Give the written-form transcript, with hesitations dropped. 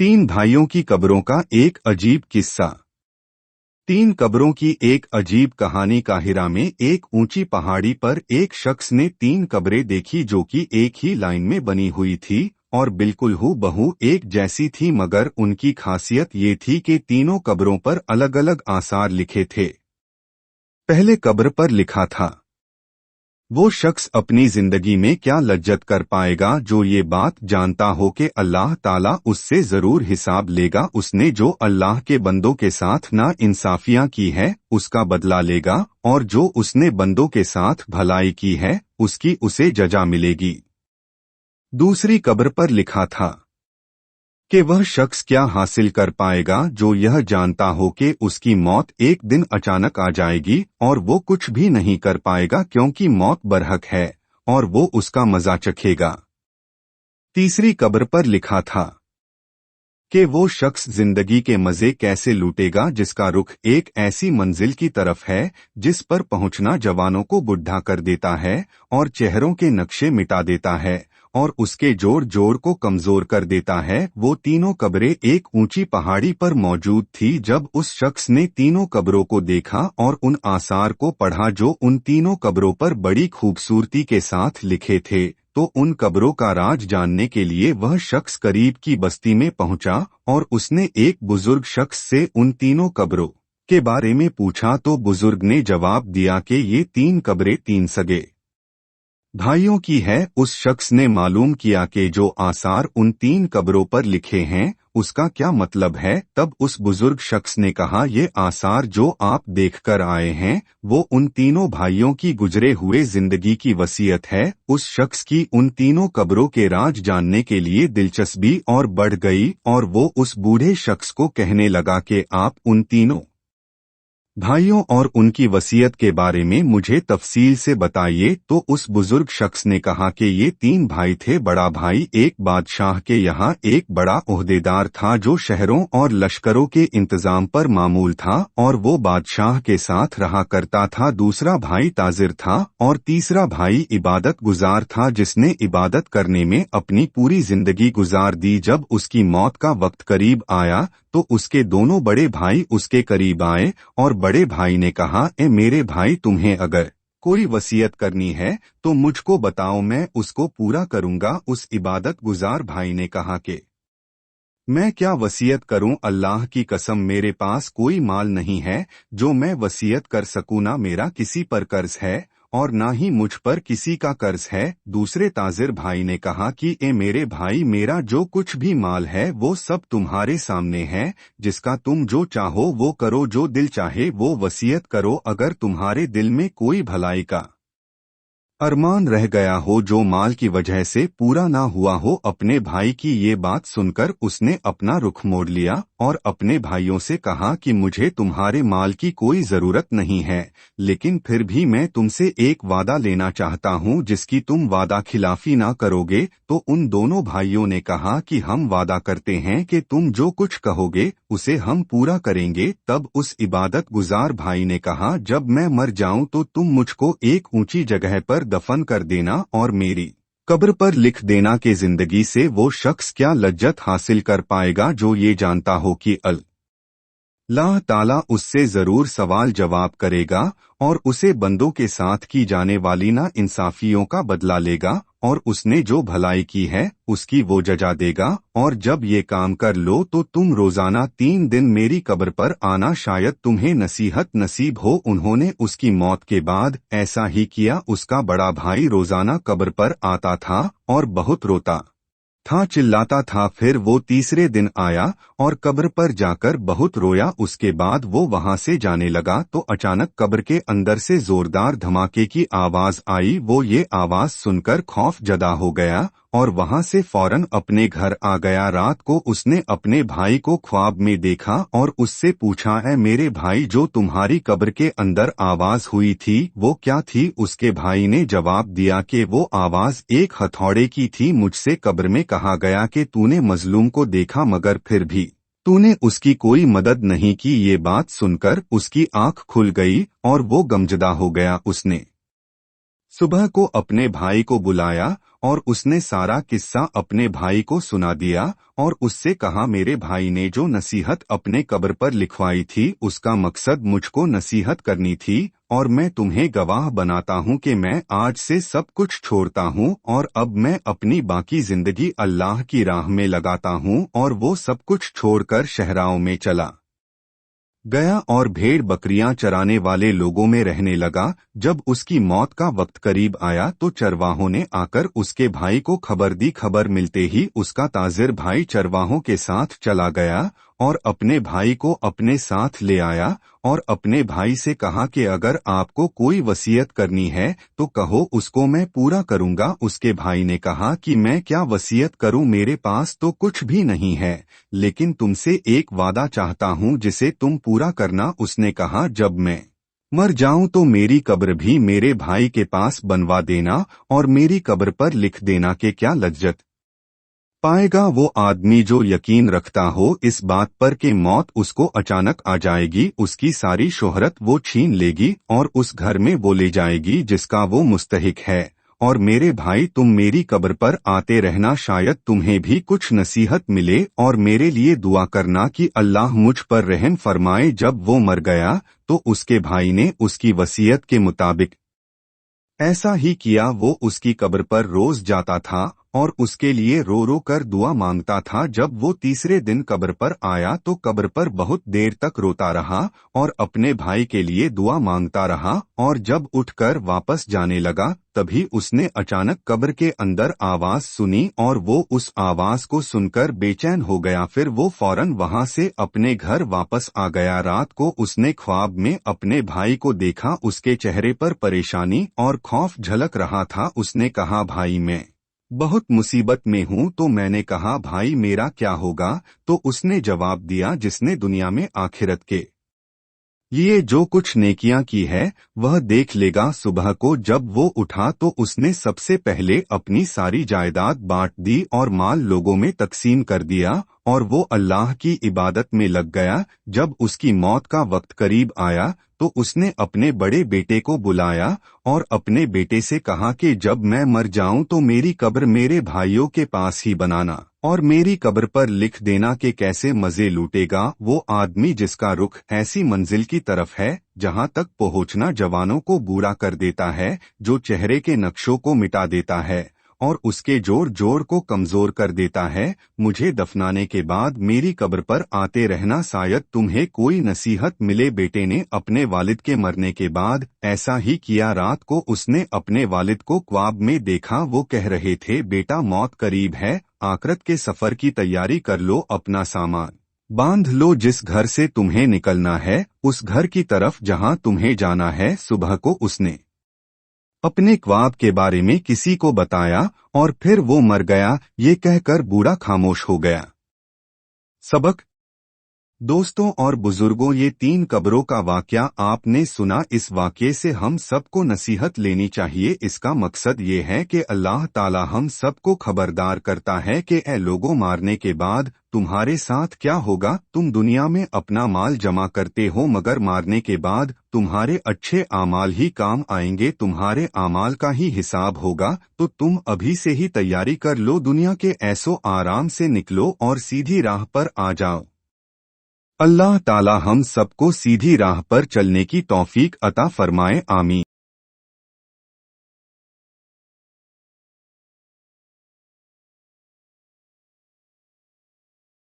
तीन भाइयों की कब्रों का एक अजीब किस्सा। तीन कब्रों की एक अजीब कहानी। काहिरा में एक ऊंची पहाड़ी पर एक शख्स ने तीन कब्रें देखी जो कि एक ही लाइन में बनी हुई थी और बिल्कुल हूबहू एक जैसी थी, मगर उनकी खासियत ये थी कि तीनों कब्रों पर अलग अलग आसार लिखे थे। पहले कब्र पर लिखा था, वो शख्स अपनी जिंदगी में क्या लज्जत कर पाएगा जो ये बात जानता हो कि अल्लाह ताला उससे जरूर हिसाब लेगा। उसने जो अल्लाह के बंदों के साथ ना इंसाफियां की है उसका बदला लेगा, और जो उसने बंदों के साथ भलाई की है उसकी उसे जजा मिलेगी। दूसरी कब्र पर लिखा था कि वह शख्स क्या हासिल कर पाएगा जो यह जानता हो कि उसकी मौत एक दिन अचानक आ जाएगी और वो कुछ भी नहीं कर पाएगा क्योंकि मौत बरहक है और वो उसका मजा चखेगा। तीसरी कब्र पर लिखा था कि वो शख्स जिंदगी के मजे कैसे लूटेगा जिसका रुख एक ऐसी मंजिल की तरफ है जिस पर पहुंचना जवानों को बुढ़ा कर देता है और चेहरों के नक्शे मिटा देता है और उसके जोड़ जोड़ को कमजोर कर देता है। वो तीनों कब्रें एक ऊंची पहाड़ी पर मौजूद थी। जब उस शख्स ने तीनों कब्रों को देखा और उन आसार को पढ़ा जो उन तीनों कब्रों पर बड़ी खूबसूरती के साथ लिखे थे, तो उन कब्रों का राज जानने के लिए वह शख्स करीब की बस्ती में पहुंचा और उसने एक बुजुर्ग शख्स से उन तीनों कब्रों के बारे में पूछा, तो बुजुर्ग ने जवाब दिया कि ये तीन कब्रें तीन सगे भाइयों की है। उस शख्स ने मालूम किया कि जो आसार उन तीन कब्रों पर लिखे हैं उसका क्या मतलब है। तब उस बुजुर्ग शख्स ने कहा, ये आसार जो आप देखकर आए हैं वो उन तीनों भाइयों की गुजरे हुए जिंदगी की वसीयत है। उस शख्स की उन तीनों कब्रों के राज जानने के लिए दिलचस्पी और बढ़ गई और वो उस बूढ़े शख्स को कहने लगा कि आप उन तीनों भाइयों और उनकी वसीयत के बारे में मुझे तफसील से बताइए। तो उस बुजुर्ग शख्स ने कहा कि ये तीन भाई थे। बड़ा भाई एक बादशाह के यहाँ एक बड़ा ओहदेदार था जो शहरों और लश्करों के इंतजाम पर मामूल था और वो बादशाह के साथ रहा करता था। दूसरा भाई ताजिर था और तीसरा भाई इबादत गुजार था जिसने इबादत करने में अपनी पूरी जिंदगी गुजार दी। जब उसकी मौत का वक्त करीब आया तो उसके दोनों बड़े भाई उसके करीब आए और बड़े भाई ने कहा, ए मेरे भाई, तुम्हें अगर कोई वसीयत करनी है तो मुझको बताओ, मैं उसको पूरा करूंगा। उस इबादत गुजार भाई ने कहा कि मैं क्या वसीयत करूं, अल्लाह की कसम मेरे पास कोई माल नहीं है जो मैं वसीयत कर सकूं। ना मेरा किसी पर कर्ज है और ना ही मुझ पर किसी का कर्ज है। दूसरे ताजिर भाई ने कहा कि ए मेरे भाई, मेरा जो कुछ भी माल है वो सब तुम्हारे सामने है, जिसका तुम जो चाहो वो करो, जो दिल चाहे वो वसीयत करो। अगर तुम्हारे दिल में कोई भलाई का अरमान रह गया हो जो माल की वजह से पूरा ना हुआ हो। अपने भाई की ये बात सुनकर उसने अपना रुख मोड़ लिया और अपने भाइयों से कहा कि मुझे तुम्हारे माल की कोई जरूरत नहीं है, लेकिन फिर भी मैं तुमसे एक वादा लेना चाहता हूँ जिसकी तुम वादा खिलाफी ना करोगे। तो उन दोनों भाइयों ने कहा कि हम वादा करते हैं कि तुम जो कुछ कहोगे उसे हम पूरा करेंगे। तब उस इबादत गुजार भाई ने कहा, जब मैं मर जाऊं तो तुम मुझको एक ऊंची जगह पर दफन कर देना और मेरी कब्र पर लिख देना कि जिंदगी से वो शख्स क्या लज्जत हासिल कर पाएगा जो ये जानता हो कि अल्लाह ताला उससे जरूर सवाल जवाब करेगा और उसे बंदों के साथ की जाने वाली ना इंसाफियों का बदला लेगा और उसने जो भलाई की है उसकी वो जजा देगा। और जब ये काम कर लो तो तुम रोजाना 3 दिन मेरी कब्र पर आना, शायद तुम्हें नसीहत नसीब हो। उन्होंने उसकी मौत के बाद ऐसा ही किया। उसका बड़ा भाई रोजाना कब्र पर आता था और बहुत रोता था, चिल्लाता था। फिर वो तीसरे दिन आया और कब्र पर जाकर बहुत रोया। उसके बाद वो वहां से जाने लगा तो अचानक कब्र के अंदर से जोरदार धमाके की आवाज आई। वो ये आवाज सुनकर खौफ जदा हो गया और वहां से फौरन अपने घर आ गया। रात को उसने अपने भाई को ख्वाब में देखा और उससे पूछा, ऐ मेरे भाई, जो तुम्हारी कब्र के अंदर आवाज हुई थी वो क्या थी? उसके भाई ने जवाब दिया कि वो आवाज एक हथौड़े की थी। मुझसे कब्र में कहा गया कि तूने मजलूम को देखा मगर फिर भी तूने उसकी कोई मदद नहीं की। ये बात सुनकर उसकी आंख खुल गई और वो गमजदा हो गया। उसने सुबह को अपने भाई को बुलाया और उसने सारा किस्सा अपने भाई को सुना दिया और उससे कहा, मेरे भाई ने जो नसीहत अपने कब्र पर लिखवाई थी उसका मकसद मुझको नसीहत करनी थी, और मैं तुम्हें गवाह बनाता हूँ कि मैं आज से सब कुछ छोड़ता हूँ और अब मैं अपनी बाकी जिंदगी अल्लाह की राह में लगाता हूँ। और वो सब कुछ छोड़कर शहराओं में चला गया और भेड़ बकरियां चराने वाले लोगों में रहने लगा। जब उसकी मौत का वक्त करीब आया तो चरवाहों ने आकर उसके भाई को खबर दी। खबर मिलते ही उसका ताजिर भाई चरवाहों के साथ चला गया और अपने भाई को अपने साथ ले आया और अपने भाई से कहा कि अगर आपको कोई वसीयत करनी है तो कहो, उसको मैं पूरा करूंगा। उसके भाई ने कहा कि मैं क्या वसीयत करूं, मेरे पास तो कुछ भी नहीं है, लेकिन तुमसे एक वादा चाहता हूं जिसे तुम पूरा करना। उसने कहा, जब मैं मर जाऊं तो मेरी कब्र भी मेरे भाई के पास बनवा देना और मेरी कब्र पर लिख देना कि क्या लज्जत पाएगा वो आदमी जो यकीन रखता हो इस बात पर कि मौत उसको अचानक आ जाएगी, उसकी सारी शोहरत वो छीन लेगी और उस घर में वो ले जाएगी जिसका वो मुस्तहिक है। और मेरे भाई, तुम मेरी कब्र पर आते रहना, शायद तुम्हें भी कुछ नसीहत मिले, और मेरे लिए दुआ करना कि अल्लाह मुझ पर रहम फरमाए। जब वो मर गया तो उसके भाई ने उसकी वसीयत के मुताबिक ऐसा ही किया। वो उसकी कब्र पर रोज जाता था और उसके लिए रो रो कर दुआ मांगता था। जब वो तीसरे दिन कब्र पर आया तो कब्र पर बहुत देर तक रोता रहा और अपने भाई के लिए दुआ मांगता रहा, और जब उठकर वापस जाने लगा तभी उसने अचानक कब्र के अंदर आवाज सुनी और वो उस आवाज को सुनकर बेचैन हो गया। फिर वो फौरन वहां से अपने घर वापस आ गया। रात को उसने ख्वाब में अपने भाई को देखा, उसके चेहरे पर परेशानी और खौफ झलक रहा था। उसने कहा, भाई मैं बहुत मुसीबत में हूँ। तो मैंने कहा, भाई मेरा क्या होगा? तो उसने जवाब दिया, जिसने दुनिया में आखिरत के ये जो कुछ नेकियां की है वह देख लेगा। सुबह को जब वो उठा तो उसने सबसे पहले अपनी सारी जायदाद बांट दी और माल लोगों में तकसीम कर दिया और वो अल्लाह की इबादत में लग गया। जब उसकी मौत का वक्त करीब आया तो उसने अपने बड़े बेटे को बुलाया और अपने बेटे से कहा कि जब मैं मर जाऊं तो मेरी कब्र मेरे भाइयों के पास ही बनाना और मेरी कब्र पर लिख देना कि कैसे मजे लूटेगा वो आदमी जिसका रुख ऐसी मंजिल की तरफ है जहां तक पहुंचना जवानों को बूढ़ा कर देता है, जो चेहरे के नक्शों को मिटा देता है और उसके जोड़ जोड़ को कमजोर कर देता है। मुझे दफनाने के बाद मेरी कब्र पर आते रहना, शायद तुम्हें कोई नसीहत मिले। बेटे ने अपने वालिद के मरने के बाद ऐसा ही किया। रात को उसने अपने वालिद को ख्वाब में देखा। वो कह रहे थे, बेटा मौत करीब है, आखिरत के सफर की तैयारी कर लो, अपना सामान बांध लो, जिस घर से तुम्हें निकलना है उस घर की तरफ जहां तुम्हें जाना है। सुबह को उसने अपने ख्वाब के बारे में किसी को बताया और फिर वो मर गया। ये कहकर बूढ़ा खामोश हो गया। सबक: दोस्तों और बुजुर्गों, ये 3 कब्रों का वाकया आपने सुना। इस वाकये से हम सबको नसीहत लेनी चाहिए। इसका मकसद ये है कि अल्लाह ताला हम सबको खबरदार करता है कि ए लोगों, मारने के बाद तुम्हारे साथ क्या होगा। तुम दुनिया में अपना माल जमा करते हो, मगर मारने के बाद तुम्हारे अच्छे आमाल ही काम आएंगे, तुम्हारे आमाल का ही हिसाब होगा। तो तुम अभी से ही तैयारी कर लो, दुनिया के ऐसो आराम से निकलो और सीधी राह पर आ जाओ। अल्लाह ताला हम सबको सीधी राह पर चलने की तौफीक अता फरमाए, आमीन।